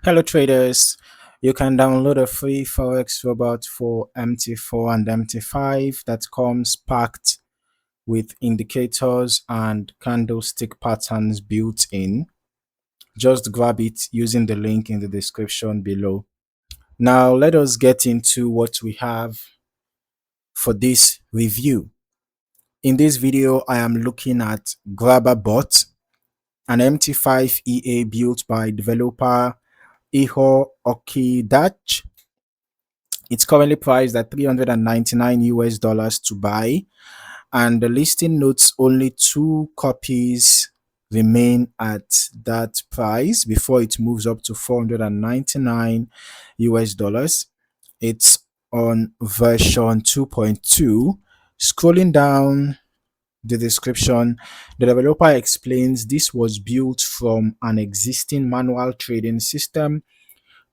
Hello traders, you can download a free Forex robot for MT4 and MT5 that comes packed with indicators and candlestick patterns built in. Just grab it using the link in the description below. Now let us get into what we have for this review. In this video, I am looking at GrabberBot, an MT5 EA built by developer EURUSD. It's currently priced at 399 US dollars to buy, and the listing notes only 2 copies remain at that price before it moves up to 499 US dollars. It's on version 2.2. Scrolling down the description, the developer explains this was built from an existing manual trading system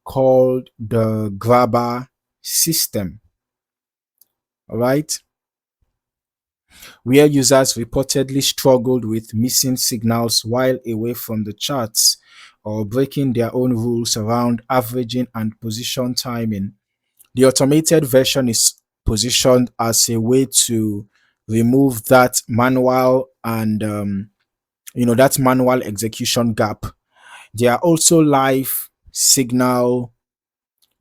called the Grabber system. All right, where users reportedly struggled with missing signals while away from the charts or breaking their own rules around averaging and position timing. The automated version is positioned as a way to remove that manual and that manual execution gap. There are also live signal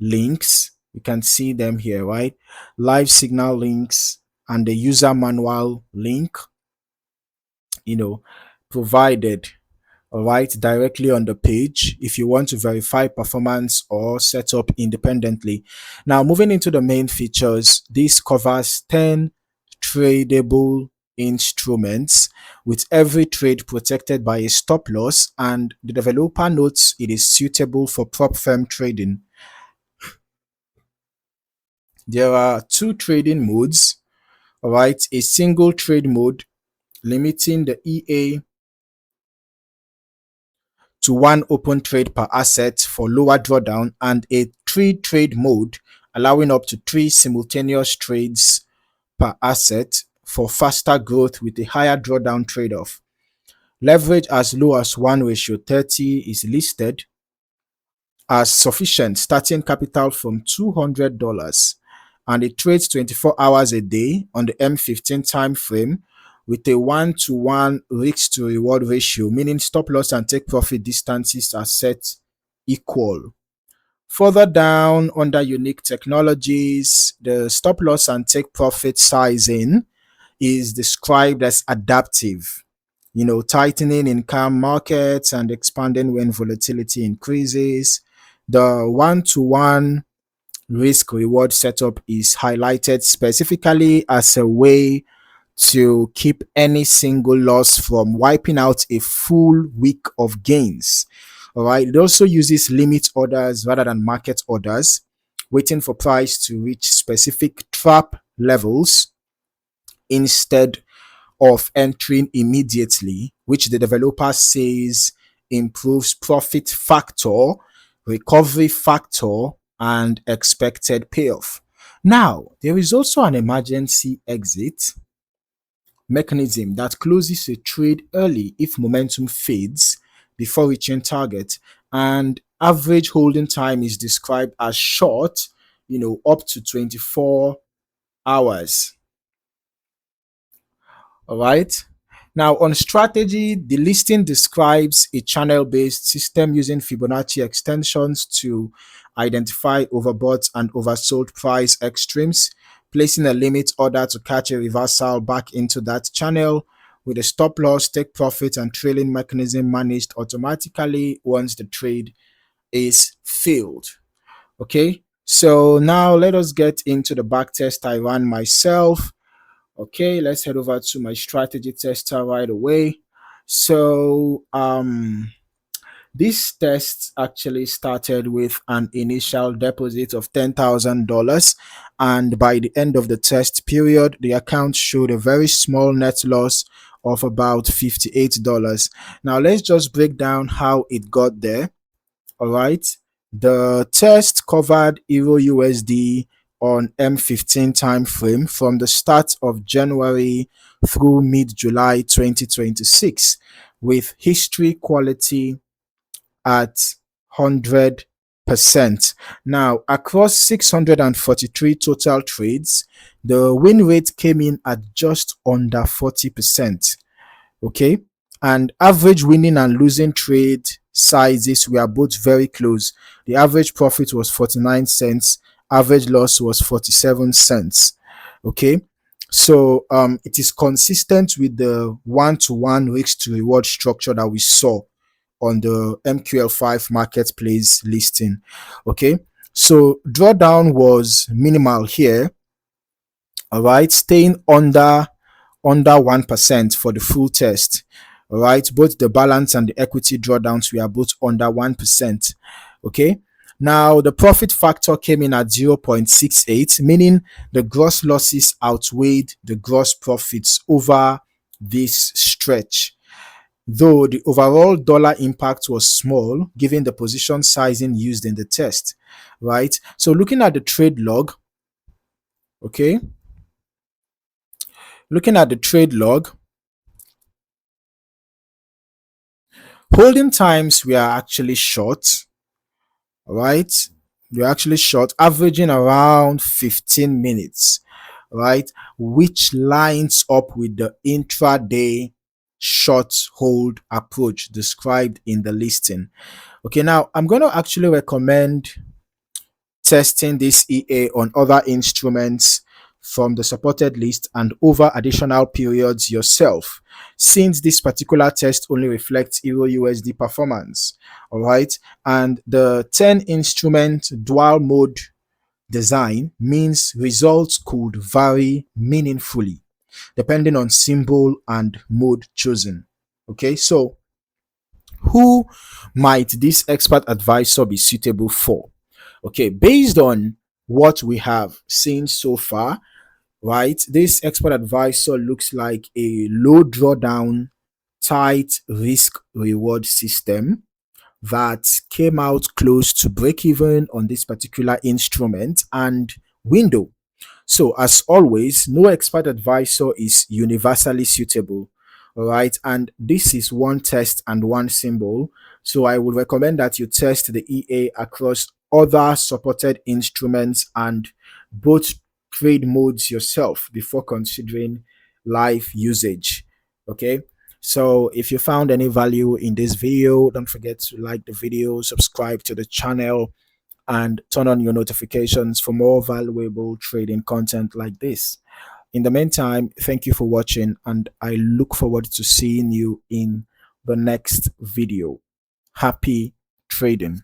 links. You can see them here, right? Live signal links and the user manual link, you know, provided, all right, directly on the page if you want to verify performance or set up independently. Now, moving into the main features, this covers 10 tradable instruments with every trade protected by a stop loss, and the developer notes it is suitable for prop firm trading. There are 2 trading modes, all right, a single trade mode limiting the EA to 1 open trade per asset for lower drawdown, and a 3 trade mode allowing up to 3 simultaneous trades per asset for faster growth with a higher drawdown trade-off. Leverage as low as 1:30 is listed as sufficient starting capital from $200, and it trades 24 hours a day on the M15 time frame with a 1-to-1 risk to reward ratio, meaning stop loss and take profit distances are set equal. Further down under unique technologies, the stop loss and take profit sizing is described as adaptive, tightening in calm markets and expanding when volatility increases. The 1-to-1 risk reward setup is highlighted specifically as a way to keep any single loss from wiping out a full week of gains. All right. It also uses limit orders rather than market orders, waiting for price to reach specific trap levels instead of entering immediately, which the developer says improves profit factor, recovery factor, and expected payoff. Now, there is also an emergency exit mechanism that closes a trade early if momentum fades before reaching target, and average holding time is described as short, up to 24 hours. All right. Now, on strategy, the listing describes a channel-based system using Fibonacci extensions to identify overbought and oversold price extremes, placing a limit order to catch a reversal back into that channel, with a stop loss, take profit, and trailing mechanism managed automatically once the trade is filled. Okay, so now let us get into the back test I ran myself. Okay, let's head over to my strategy tester right away. So this test actually started with an initial deposit of $10,000, and by the end of the test period the account showed a very small net loss of about $58. Now let's just break down how it got there. All right, the test covered EURUSD on M15 time frame from the start of January through mid-July 2026, with history quality at 100%. Now, across 643 total trades, the win rate came in at just under 40%. Okay, and average winning and losing trade sizes were both very close. The average profit was 49 cents, average loss was 47 cents. Okay, so it is consistent with the one-to-one risk to reward structure that we saw on the MQL5 Marketplace listing. Okay, so drawdown was minimal here. All right, staying under 1% for the full test. All right, both the balance and the equity drawdowns were both under 1%. Okay, now the profit factor came in at 0.68, meaning the gross losses outweighed the gross profits over this stretch, though the overall dollar impact was small given the position sizing used in the test. Right, so looking at the trade log, okay, looking at the trade log, holding times we are actually short. All right, we're actually short, averaging around 15 minutes, right, which lines up with the intraday short hold approach described in the listing. Okay, now I'm going to actually recommend testing this EA on other instruments from the supported list and over additional periods yourself, since this particular test only reflects EURUSD performance. All right, and the 10 instrument dual mode design means results could vary meaningfully depending on symbol and mode chosen. Okay, so who might this expert advisor be suitable for? Okay, based on what we have seen so far, right, this expert advisor looks like a low drawdown, tight risk reward system that came out close to break even on this particular instrument and window. So, as always, no expert advisor is universally suitable. All right, and this is one test and one symbol. So, I would recommend that you test the EA across other supported instruments and both trade modes yourself before considering live usage. Okay, so if you found any value in this video, don't forget to like the video, subscribe to the channel, and turn on your notifications for more valuable trading content like this. In the meantime, thank you for watching, and I look forward to seeing you in the next video. Happy trading.